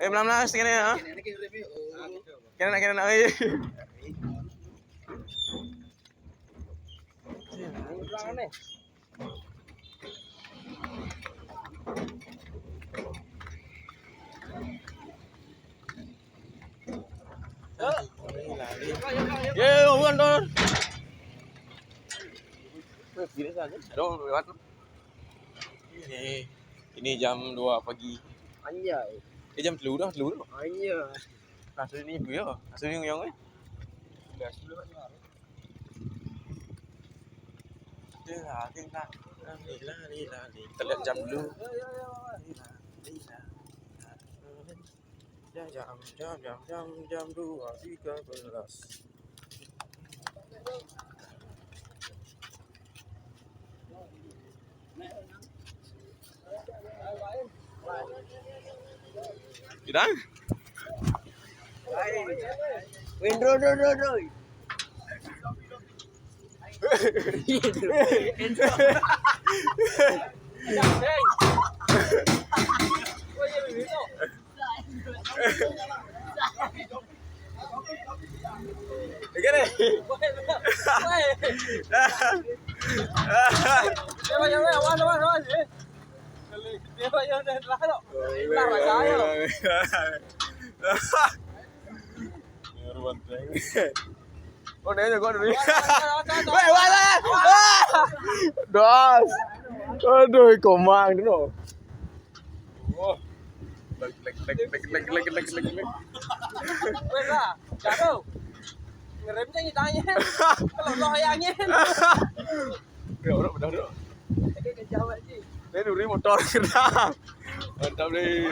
Melam kene ya. Kene euy. Ye, bukan dor. Aduh, lewat. Ini jam 2 pagi. Anjay. Jam 3 dah. Anjay. Asli ni ibu ya. Asli ni yang Kita lihat jam dulu. Jam 2.13. Tidak? Windro. Oh, nanya gua dulu. Weh, wala. Das. Aduh, komang dulu. Oh. Lagi. Weh lah, jatuh. Ngeremnya ngitanya. Kalau lo hayangin. Udah. Ini kejauhan sih. Ini duri motor kena. Mantap deh.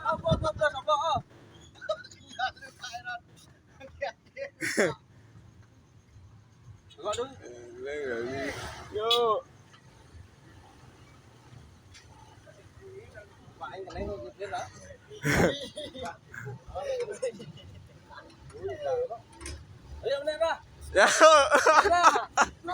Apa? Yo. Ayo, bener, Pak. Ya.